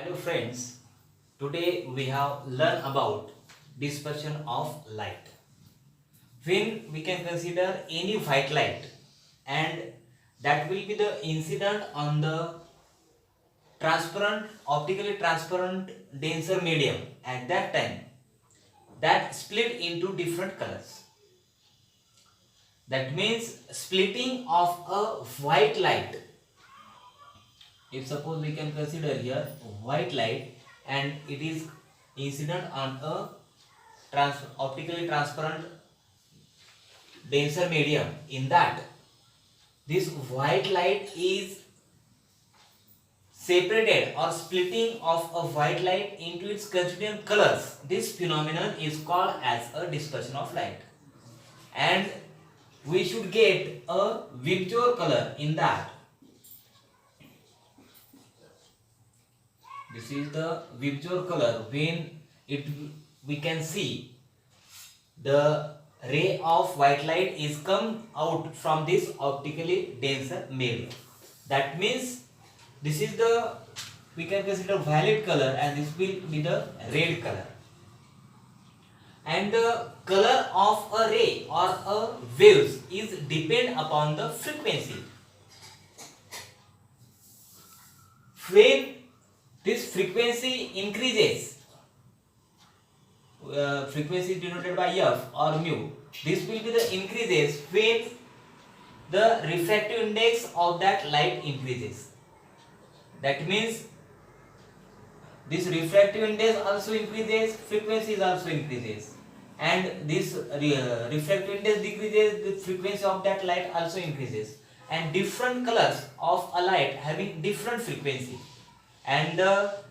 Hello friends, today we have learned about dispersion of light. When we can consider any white light and that will be the incident on the transparent, optically transparent denser medium at that time that split into different colors. That means splitting of a white light. If suppose we can consider here white light and it is incident on a optically transparent denser medium, in that this white light is separated or splitting of a white light into its constituent colors. This phenomenon is called as a dispersion of light, and we should get a vector color in that. This is the vector color when it we can see the ray of white light is come out from this optically denser medium. That means this is the, we can consider violet color and this will be the red color. And the color of a ray or a waves is depend upon the frequency. When this frequency increases, frequency denoted by f or mu, this will be the increases when the refractive index of that light increases. That means this refractive index also increases, frequency is also increases, and this refractive index decreases, the frequency of that light also increases, and different colors of a light having different frequency, and that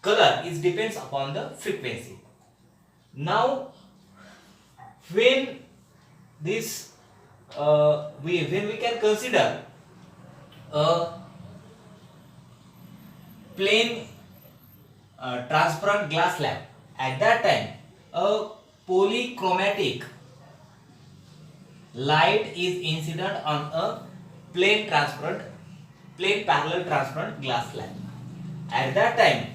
color is depends upon the frequency. Now when this when we can consider a plain transparent glass slab, at that time a polychromatic light is incident on a plain parallel transparent glass slab. At that time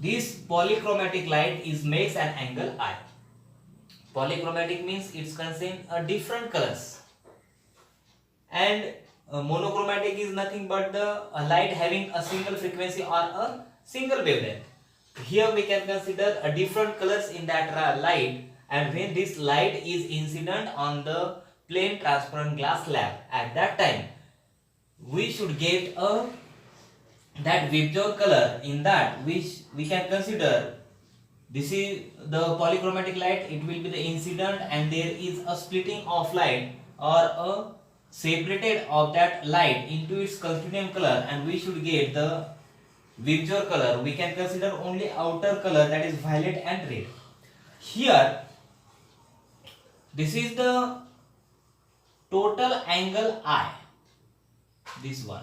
this polychromatic light is makes an angle I. Polychromatic means it contains a different colors, and monochromatic is nothing but the light having a single frequency or a single wavelength. Here we can consider a different colors in that light, and when this light is incident on the plain transparent glass slab, at that time we should get a that vector color in that, which we can consider this is the polychromatic light. It will be the incident and there is a splitting of light or a separated of that light into its constituent color, and we should get the vector color. We can consider only outer color, that is violet and red. Here this is the total angle I, this one,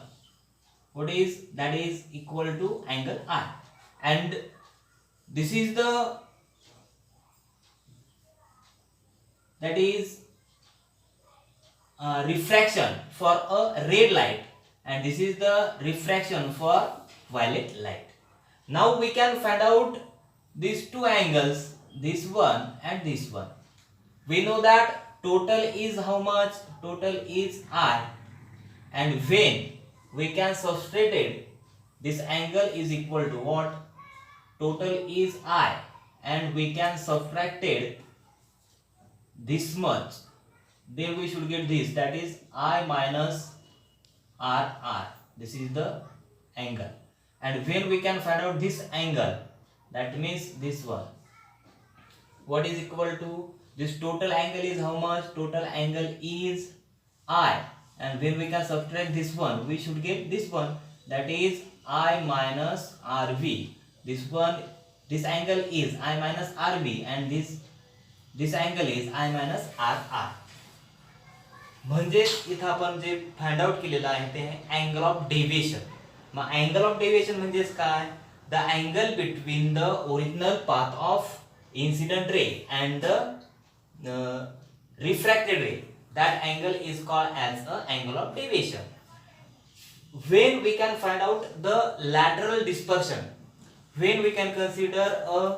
what is that is equal to angle I, and this is the, that is refraction for a red light, and this is the refraction for violet light. Now we can find out these two angles, this one and this one. We know that total is how much? Total is I, and when we can subtract it, this angle is equal to what? Total is I, and we can subtract it this much, then we should get this, that is I minus RR. This is the angle, and when we can find out this angle, that means this one, what is equal to this total angle is how much? Total angle is I, and when we can subtract this one, we should get this one, that is I minus RV. This one, this angle is I minus RV, and this angle is I minus RR. म्हणजे इथं आपण जे find out केलेलं आहे ते आहे angle of deviation. Mug angle of deviation म्हणजेच काय? The angle between the original path of incident ray and the refracted ray. That angle is called as a angle of deviation. when we can find out the lateral dispersion, when we can consider a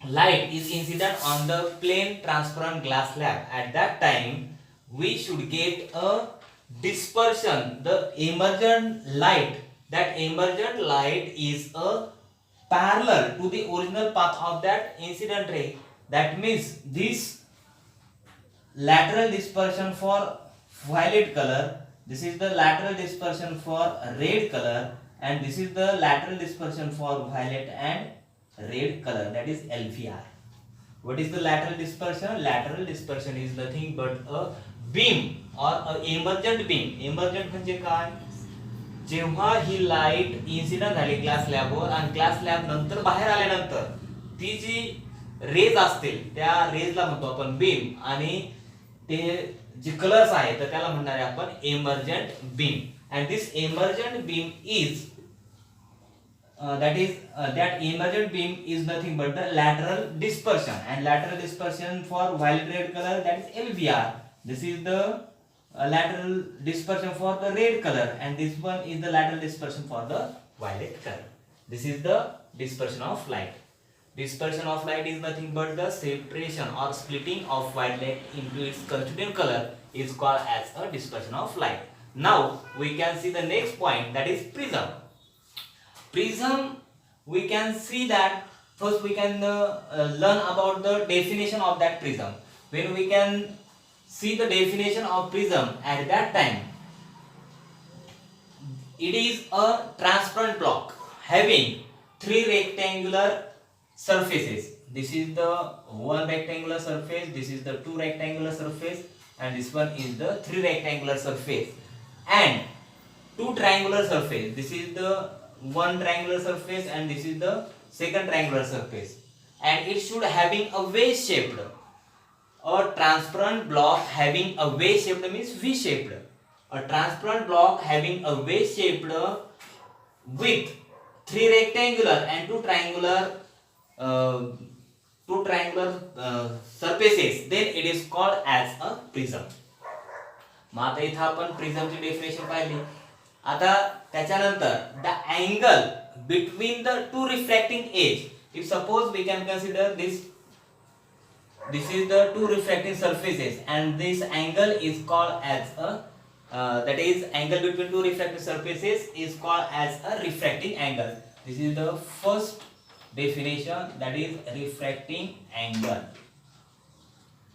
light is incident on the plain transparent glass slab, at that time we should get a dispersion, the emergent light, that emergent light is a parallel to the original path of that incident ray. That means this lateral dispersion for violet color, this is the lateral dispersion for red color, and this is the lateral dispersion for violet and red color, that is LVR. What is the lateral dispersion? Lateral dispersion is nothing but a beam or a emergent beam. Emergent म्हणजे काय? जेव्हा ही light incident झाली glass स्लॅबवर आणि glass slab नंतर बाहेर आल्यानंतर ती जी raise असतील त्या रेजला म्हणतो आपण बीम, आणि ते जे कलर्स आहे तर त्याला म्हणणार आहे आपण emergent beam. And this emergent beam is that emergent beam is nothing but the lateral dispersion, and lateral dispersion for violet red color, that is LVR. This is the lateral dispersion for the red color, and this one is the lateral dispersion for the violet color. This is the dispersion of light. Dispersion of light is nothing but the separation or splitting of white light into its constituent color is called as a dispersion of light. Now we can see the next point, that is prism. Prism, we can see that first we can learn about the definition of that prism. When we can see the definition of prism, at that time it is a transparent block having three rectangular surfaces. This is the one rectangular surface, this is the two rectangular surface, and this one is the three rectangular surface, and two triangular surface. This is the one triangular surface and this is the second triangular surface, and it should having a wedge shaped, a transparent block having a wedge shaped means V shaped, a transparent block having a wedge shaped with three rectangular and two triangular surfaces, then it is called as a prism. मग आता इथं आपण प्रिझमची definition पाहिली. आता त्याच्यानंतर the angle between the two refracting edge, if suppose we can consider this is the two refracting surfaces, and this angle is called as a that is angle between two refracting surfaces is called as a refracting angle. This is the first definition, that is refracting angle.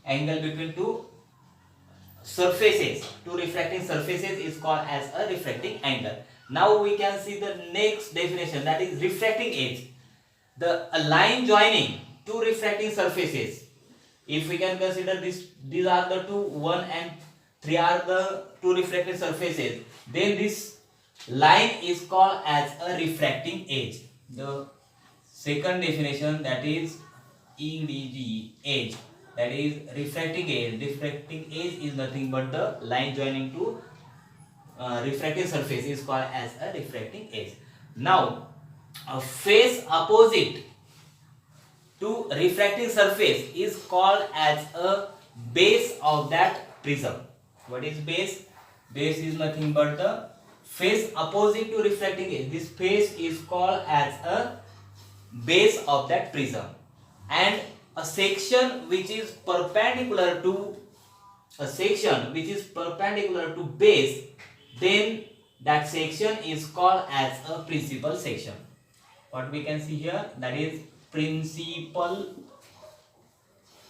Angle between two surfaces, two refracting surfaces is called as a refracting angle. Now we can see the next definition, that is refracting edge. A line joining two refracting surfaces. If we can consider this, these are the two, 1 and 3 are the two refracting surfaces, then this line is called as a refracting edge. The second definition, that is EDG, edge. That is refracting edge. Refracting edge is nothing but the line joining two refracting surface is called as a refracting edge. Now, a face opposite to refracting surface is called as a base of that prism. What is base? Base is nothing but the face opposite to refracting edge. This face is called as a base of that prism, and a section which is perpendicular to base, then that section is called as a principal section. What we can see here, that is principal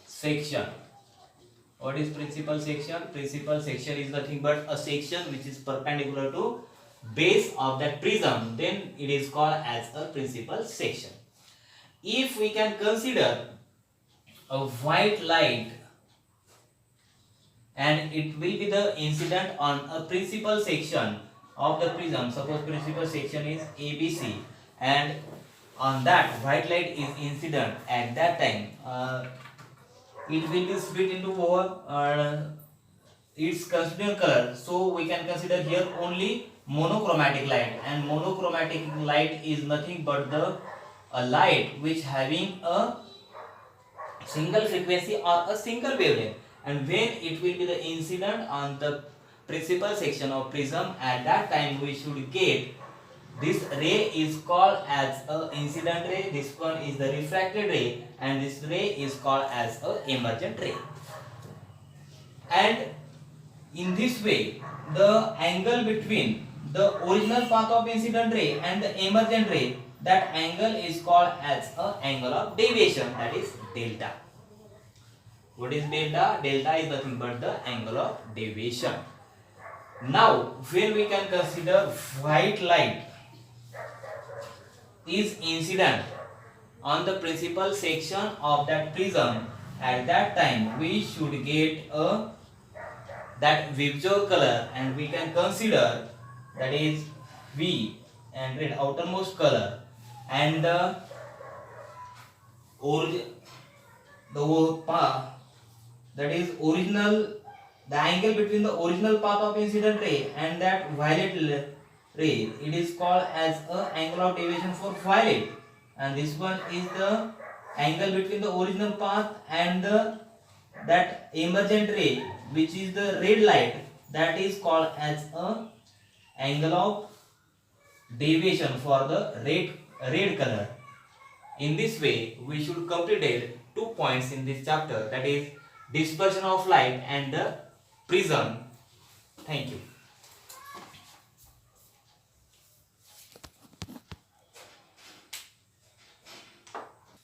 section. What is principal section? Principal section is nothing but a section which is perpendicular to base of that prism, then it is called as a principal section. If we can consider a white light and it will be the incident on a principal section of the prism, suppose principal section is ABC, and on that white light is incident, at that time it will be split into its constituent color. So we can consider here only monochromatic light, and monochromatic light is nothing but a light which having a single frequency or a single wavelength, and when it will be the incident on the principal section of prism, at that time we should get this ray is called as a incident ray, this one is the refracted ray, and this ray is called as a emergent ray. And in this way, the angle between the original path of incident ray and the emergent ray, that angle is called as a angle of deviation, that is delta. What is delta? Delta is nothing but the angle of deviation. Now, when we can consider white light is incident on the principal section of that prism, at that time we should get a that visual color, and we can consider that is V and red outermost color, and the path, that is original, the angle between the original path of incident ray and that violet ray, it is called as a angle of deviation for violet, and this one is the angle between the original path and the that emergent ray, which is the red light, that is called as a angle of deviation for the red color. In this way, we should complete 2 points in this chapter, that is dispersion of light and the prism. Thank you.